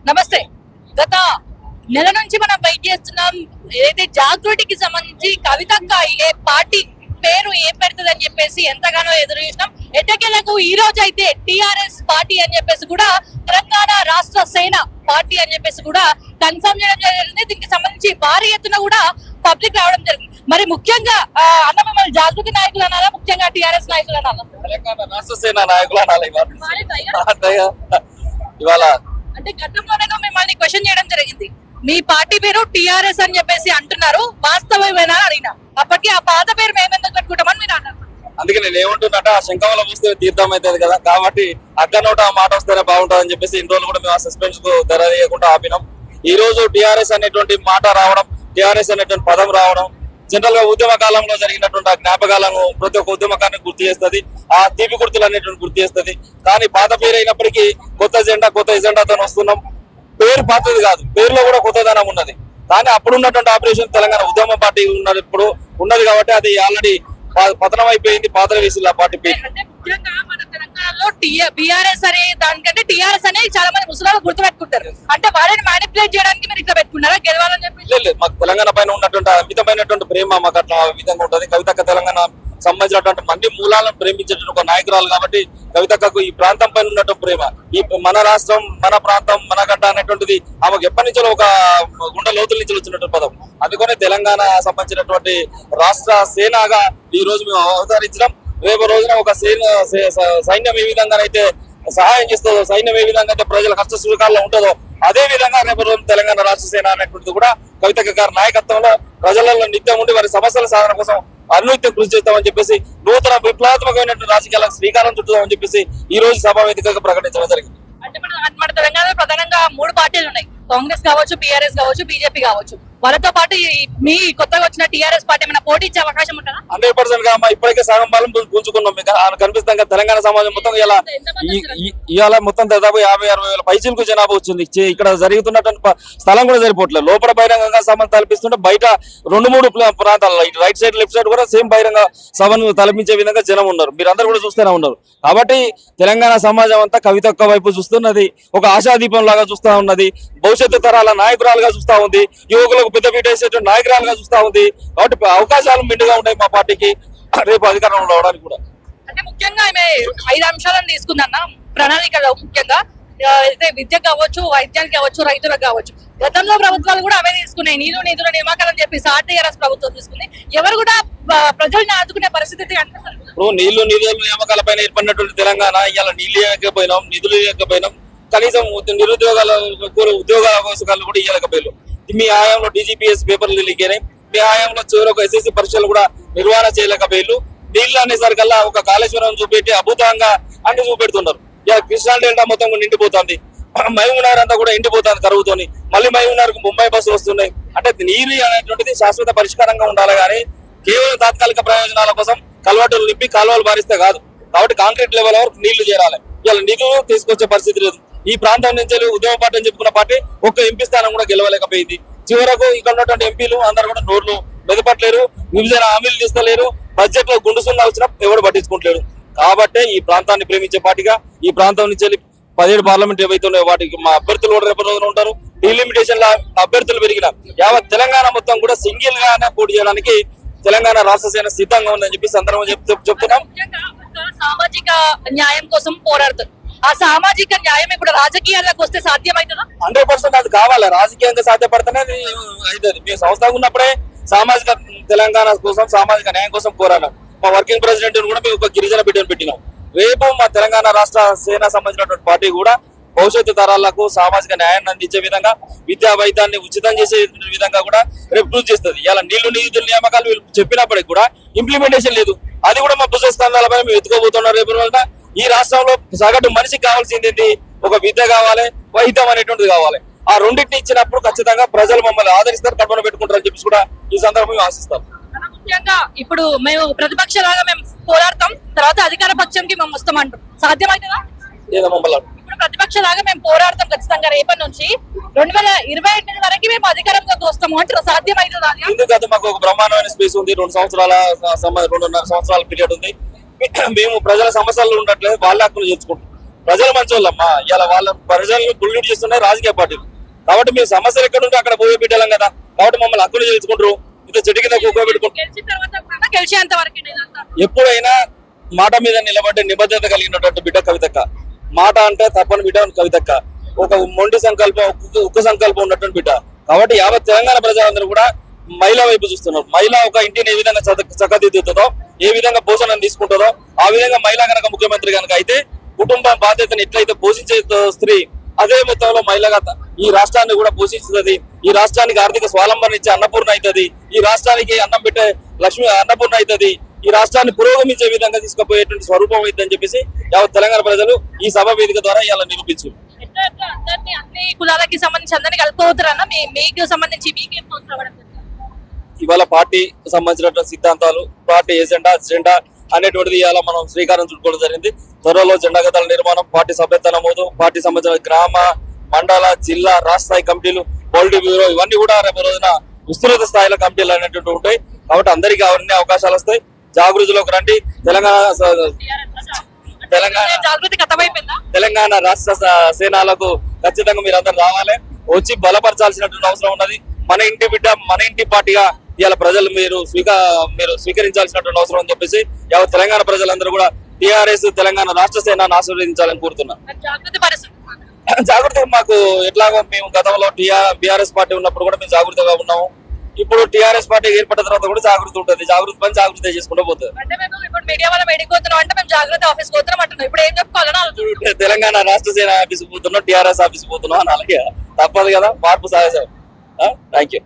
నమస్తే. గత నెల నుంచి మనం వెయిట్ చేస్తున్నాం. ఏదైతే జాగృతికి సంబంధించి కవితక్క ఏ పార్టీ పేరు ఏం పెడుతుంది అని చెప్పేసి ఎంతగానో ఎదురు చూసినాం. ఎట్టకేలకు ఈ రోజు అయితే టిఆర్ఎస్ పార్టీ అని చెప్పేసి కూడా తెలంగాణ రాష్ట్ర సేన పార్టీ అని చెప్పేసి కూడా కన్ఫర్మ్ చేయడం జరిగింది. దీనికి సంబంధించి భారీ ఎత్తున కూడా పబ్లిక్ రావడం జరిగింది. మరి ముఖ్యంగా అన్న మిమ్మల్ని జాగృతి నాయకులు అనాలా, ముఖ్యంగా టిఆర్ఎస్ నాయకులు అనాలా? తెలంగాణ రాష్ట్ర సేన నాయకులు అనాలి ఇవాళ. అంటే గతంలోనే మిమ్మల్ని క్వశ్చన్ చేయడం జరిగింది. మీ పార్టీ పేరు టిఆర్ఎస్ అని చెప్పేసి అంటున్నారు, వాస్తవమేనా అడిగినా. అప్పటికి ఆ పాత పేరు మేము ఎందుకు పెట్టుకుంటామని మీరు అన్నారు. అందుకే నేను ఏమంటున్నట్ట ఆ శంఖంలో పూస్తే తీర్థం అవుతుంది కదా, కాబట్టి అక్క నోట ఆ మాట వస్తేనే బాగుంటుంది అని చెప్పేసి ఇన్ని రోజులు కూడా మేము ఆ సస్పెన్స్ కు తెరవేయకుండా ఆపినాం. ఈ రోజు టిఆర్ఎస్ అనేటువంటి మాట రావడం, టిఆర్ఎస్ అనేటువంటి పదం రావడం జనరల్ గా ఉద్యమ కాలంలో జరిగినటువంటి ఆ జ్ఞాపకాలను ప్రతి ఒక్క ఉద్యమకాన్ని గుర్తు చేస్తుంది, ఆ తీపి గుర్తులు అనేటువంటి గుర్తు చేస్తుంది. కానీ పాత పేరు అయినప్పటికీ కొత్త ఎజెండాతో వస్తున్నాం. పేరు పాతది కాదు, పేరులో కూడా కొత్తదనం ఉన్నది. కానీ అప్పుడు ఉన్నటువంటి ఆపరేషన్ తెలంగాణ ఉద్యమ పార్టీ ఉన్నది, ఇప్పుడు ఉన్నది కాబట్టి అది ఆల్రెడీ పతనం అయిపోయింది. పాత్ర వేసింది ఆ పార్టీ పేరు. అంటే ముఖ్యంగా మన తెలంగాణలో బిఆర్ఎస్ అనే దానికంటే టిఆర్ఎస్ అనేది చాలా మంది ముసలాలు గుర్తు పెట్టుకుంటారు. అంటే వాళ్ళని మ్యానిపులేట్ చేయడానికి మీరు ఇట్లా పెట్టుకున్నారా గెలవాలని చెప్పి? లేదు, మాకు తెలంగాణ పైన ఉన్నటువంటి అమితమైనటువంటి ప్రేమ మాకు అట్లా విధంగా ఉంటుంది. కవితక్క తెలంగాణ సంబంధించినటువంటి అన్ని మూలాలను ప్రేమించేటువంటి ఒక నాయకురాలు కాబట్టి కవితక్కకు ఈ ప్రాంతం పైన ఉన్నటువంటి ప్రేమ, ఈ మన రాష్ట్రం, మన ప్రాంతం, మన గడ్డ అనేటువంటిది ఆమెకు ఎప్పటి నుంచో ఒక గుండె లోతుల నుంచి వచ్చినటువంటి పదం. అందుకనే తెలంగాణ సంబంధించినటువంటి రాష్ట్ర సేనగా ఈ రోజు మేము అవతరించడం. రేపు రోజున ఒక సైన్యం ఏ విధంగానైతే సహాయం చేస్తుందో, సైన్యం ఏ విధంగా అయితే ప్రజల కష్ట సుఖాల్లో ఉంటుందో, అదే విధంగా రేపు రోజు తెలంగాణ రాష్ట్ర సేన అనేటువంటిది కూడా కవితక్క గారి నాయకత్వంలో ప్రజలలో నిత్యం ఉండి వారి సమస్యల సాధన కోసం అన్నిత్యం కృషి చేస్తామని చెప్పేసి నూతన విప్లవాత్మకమైనటువంటి రాజకీయాలకు శ్రీకారం చుట్టుదామని చెప్పేసి ఈ రోజు సభా వేదికగా ప్రకటించడం జరిగింది. అంటే మన తెలంగాణలో ప్రధానంగా 3 పార్టీలు ఉన్నాయి. కాంగ్రెస్ కావచ్చు, పిఆర్ఎస్ కావచ్చు, బీజేపీ కావచ్చు. వాళ్ళతో పాటు మీ కొత్తగా వచ్చిన టిఆర్ఎస్ పార్టీ ఏమైనా పోటీ ఇచ్చే అవకాశం ఉంటుందా? 100% గా ఇప్పటికే సగం బలం పుంజుకున్నాం. మీకు కనిపిస్తాం కదా, తెలంగాణ సమాజం మొత్తం ఇవాళ మొత్తం దాదాపు 50-60 వేల పైసలకు జనాభా వచ్చింది. ఇక్కడ జరుగుతున్నటువంటి స్థలం కూడా సరిపోవట్లేదు. లోపల బహిరంగంగా సభను తలపిస్తుంటే బయట 2-3 ప్రాంతాల్లో ఇటు రైట్ సైడ్ లెఫ్ట్ సైడ్ కూడా సేమ్ బహిరంగ సభను తలపించే విధంగా జనం ఉన్నారు. మీరందరూ కూడా చూస్తూనే ఉన్నారు. కాబట్టి తెలంగాణ సమాజం అంతా కవితక్క వైపు చూస్తున్నది, ఒక ఆశాదీపం లాగా చూస్తా ఉన్నది, భవిష్యత్తు తరాల నాయకురాలుగా చూస్తా ఉంది, యువకులకు పెద్దపీట వేసేటువంటి నాయకురాలుగా చూస్తా ఉంది. కాబట్టి అవకాశాలు మెండుగా ఉన్నాయి మా పార్టీకి రేపు అధికారంలో రావడానికి కూడా. అంటే ముఖ్యంగా ఆమె 5 అంశాలను తీసుకుందన్న ప్రణాళికలో. ముఖ్యంగా అయితే విద్య కావచ్చు, వైద్యానికి కావచ్చు, రైతులకు కావచ్చు. గతంలో ప్రభుత్వాలు కూడా అవే తీసుకున్నాయి. నిధుల నియామకాలని చెప్పేసి టీఆర్ఎస్ ప్రభుత్వం తీసుకుంది. ఎవరు కూడా ప్రజల్ని ఆదుకునే పరిస్థితి అనిపిస్తుంది. ఇప్పుడు నిధుల నియామకాల పైన ఏర్పడినటువంటి తెలంగాణ ఇవాళ నీళ్లు ఇవ్వకపోయినాం, నిధులు ఇవ్వకపోయినాం, కనీసం ఉద్యోగ అవకాశాలు కూడా ఇవ్వకపోయారు. మీ హయాంలో DGPS పేపర్లు లీక్ అయినాయి. మీ హయాంలో చివరకు SSC పరీక్షలు కూడా నిర్వహణ చేయలేకపోయారు. నీళ్లు అనేసరికల్లా ఒక కాళేశ్వరం చూపెట్టి అద్భుతంగా అన్ని చూపెడుతున్నారు. ఇక కృష్ణా డెల్టా మొత్తం నిండిపోతుంది. మహబూబ్నగర్ అంతా కూడా ఎండిపోతుంది కరువుతోని. మళ్ళీ మహబూబ్నగర్ ముంబై బస్సులు వస్తున్నాయి. అంటే నీరు అనేటువంటిది శాశ్వత పరిష్కారంగా ఉండాలి కానీ కేవలం తాత్కాలిక ప్రయోజనాల కోసం కలవాటులు నింపి కాలువలు బారిస్తే కాదు. కాబట్టి కాంక్రీట్ లెవెల్ వరకు నీళ్లు చేరాలి. ఇలా నిధులు తీసుకొచ్చే పరిస్థితి లేదు. ఈ ప్రాంతం నుంచి ఉద్యమ పార్టీ అని చెప్పుకున్న పార్టీ ఒక్క ఎంపీ స్థానం కూడా గెలవలేకపోయింది. చివరకు ఇక్కడ ఉన్నటువంటి ఎంపీలు అందరూ కూడా నోర్లు మెదపట్లేరు, విభజన హామీలు తీస్తలేరు, బడ్జెట్ లో గుండు సున్నా వచ్చినా ఎవరు పట్టించుకుంటలేరు. కాబట్టి ఈ ప్రాంతాన్ని ప్రేమించే పార్టీగా ఈ ప్రాంతం నుంచి 17 పార్లమెంట్ ఏవైతే ఉన్నాయో వాటికి మా అభ్యర్థులు కూడా రేపు రోజున ఉంటారు. డీలిమిటేషన్ ల అభ్యర్థులు పెరిగిన యావత్ తెలంగాణ మొత్తం కూడా సింగిల్ గానే పోటీ చేయడానికి తెలంగాణ రాష్ట్ర సేన సిద్ధంగా ఉందని చెప్పి సందర్భంగా చెప్తున్నాం. సామాజిక న్యాయం కోసం పోరాడుతారు. ఆ సామాజిక న్యాయం ఇప్పుడు రాజకీయాలకు వస్తే సాధ్యమవుతుందా? 100% అది కావాలి. రాజకీయంగా సాధ్యపడితేనే అవుతుంది. మేము సంస్థగా ఉన్నప్పుడే సామాజిక తెలంగాణ కోసం, సామాజిక న్యాయం కోసం పోరాడాం. మా వర్కింగ్ ప్రెసిడెంట్ కూడా మేము ఒక గిరిజన బిడ్డను పెట్టినాం. రేపు మా తెలంగాణ రాష్ట్ర సేన సంబంధించినటువంటి పార్టీ కూడా భవిష్యత్తు తరాలకు సామాజిక న్యాయాన్ని అందించే విధంగా, విద్యా వైద్యాన్ని ఉచితం చేసే విధంగా కూడా రేపు కృషి చేస్తుంది. ఇలా నిధుల నియామకాలు వీళ్ళు చెప్పినప్పటికీ కూడా ఇంప్లిమెంటేషన్ లేదు. అది కూడా మా భుజ స్థానాలపై మేము ఎత్తుకోబోతున్నారు. రేపు రోజున ఈ రాష్ట్రంలో సగటు మనిషికి కావాల్సింది ఏంటి? ఒక విద్య కావాలి, వైద్యం అనేటువంటిది కావాలి. ఆ రెండింటిని ఇచ్చినప్పుడు ఖచ్చితంగా ప్రజలు మమ్మల్ని ఆదరిస్తారు, కడుపున పెట్టుకుంటారు అని చెప్పి కూడా ఈ సందర్భంగా ఆశిస్తారు. ముఖ్యంగా ఇప్పుడు మేము ప్రతిపక్ష లాగా మేము పోరాడతాం, తర్వాత అధికార పక్షంకి మేము వస్తామంటాం. సాధ్యమవుతుందా? ఇప్పుడు ప్రతిపక్ష లాగా మేము పోరాడతాం ఖచ్చితంగా రేపటి నుంచి 2028 వరకు మేము అధికారంలోకి వస్తాము అంటే సాధ్యమవుతుందా? ఎందుకంటే మాకు ఒక బ్రహ్మాండమైన స్పేస్ ఉంది. 2.5 సంవత్సరాల పీరియడ్ ఉంది. మేము ప్రజల సమస్యలు ఉండట్లేదు, వాళ్ళ హక్కులు చేర్చుకుంటాం. ప్రజలు మంచోళ్ళమ్మా, ఇలా వాళ్ళ ప్రజలను పొల్యూట్ చేస్తున్నాయి రాజకీయ పార్టీలు. కాబట్టి మేము సమస్యలు ఎక్కడ ఉంటే అక్కడ పోయి పెట్టాం కదా, కాబట్టి మమ్మల్ని హక్కులు చేసుకుంటారు. ఇంత చెట్టు కింద కూకోబెట్టుకుంటారు. గెలిచిన తర్వాత కూడా గెలిచేంత వరకు ఇదంతా. ఎప్పుడైనా మాట మీద నిలబడే నిబద్ధత కలిగినటువంటి బిడ్డ కవితక్క. మాట అంటే తప్పని బిడ్డ కవితక్క. ఒక మొండి సంకల్పం, ఉక్కు సంకల్పం ఉన్నటువంటి బిడ్డ. కాబట్టి యావత్ తెలంగాణ ప్రజలందరూ కూడా మహిళ వైపు చూస్తున్నారు. మహిళ ఒక ఇంటిని ఏ విధంగా చక్కదిద్దుతుందో, ఏ విధంగా పోషణను తీసుకుంటుందో, ఆ విధంగా మహిళ కనుక ముఖ్యమంత్రి కనుక అయితే కుటుంబ బాధ్యతను ఎట్లయితే పోషించే స్త్రీ, అదే మొత్తంలో మహిళగా ఈ రాష్ట్రాన్ని కూడా పోషిస్తుంది. ఈ రాష్ట్రానికి ఆర్థిక స్వావలంబన ఇచ్చే అన్నపూర్ణ అవుతుంది. ఈ రాష్ట్రానికి అన్నం పెట్టే లక్ష్మి అన్నపూర్ణ అవుతుంది. ఈ రాష్ట్రాన్ని పురోగమించే విధంగా తీసుకుపోయేటువంటి స్వరూపం అవుతుందని చెప్పేసి యావత్ తెలంగాణ ప్రజలు ఈ సభ వేదిక ద్వారా ఇలా నిరూపించు. అందరినీ అన్ని కులాలకి సంబంధించి అందరినీ కలుపుకోవతారన్న మీకు సంబంధించి మీకేం అవసరం? ఇవాళ పార్టీ సంబంధించినటువంటి సిద్ధాంతాలు, పార్టీ జెండా అనేటువంటిది ఇవాళ మనం శ్రీకారం చుట్టుకోవడం జరిగింది. త్వరలో జెండా గతాల నిర్మాణం, పార్టీ సభ్యత్వ నమోదు, పార్టీ సంబంధించిన గ్రామ, మండల, జిల్లా, రాష్ట్ర స్థాయి కమిటీలు, పొలిటీ బ్యూరో, ఇవన్నీ కూడా రేపు రోజున విస్తృత స్థాయిలో కమిటీలు అనేటువంటి ఉంటాయి. కాబట్టి అందరికీ అవన్నీ అవకాశాలు వస్తాయి. జాగృతిలోకి రండి. తెలంగాణ రాష్ట్ర సేనాలకు ఖచ్చితంగా మీరు అందరు రావాలి, వచ్చి బలపరచాల్సినటువంటి అవసరం ఉన్నది. మన ఇంటి బిడ్డ, మన ఇంటి పార్టీగా ఇవాళ ప్రజలు మీరు స్వీకరించాల్సినటువంటి అవసరం అని చెప్పేసి యావత్ తెలంగాణ ప్రజలందరూ కూడా టీఆర్ఎస్ తెలంగాణ రాష్ట్ర సేనాన్ని ఆశీర్వదించాలని కోరుతున్నా. జాగృతి మాకు ఎట్లాగో మేము గతంలో బీఆర్ఎస్ పార్టీ ఉన్నప్పుడు కూడా మేము జాగృతిగా ఉన్నాము. ఇప్పుడు టీఆర్ఎస్ పార్టీ ఏర్పడిన తర్వాత కూడా జాగృతి ఉంటుంది. జాగృతి పని జాగృతి చేసుకుంటూ పోతుంది. తెలంగాణ రాష్ట్ర సేన ఆఫీస్ పోతున్నాం, టీఆర్ఎస్ ఆఫీస్ పోతున్నాం అని అలాగే తప్పదు కదా, మార్పు సహజం. Thank you.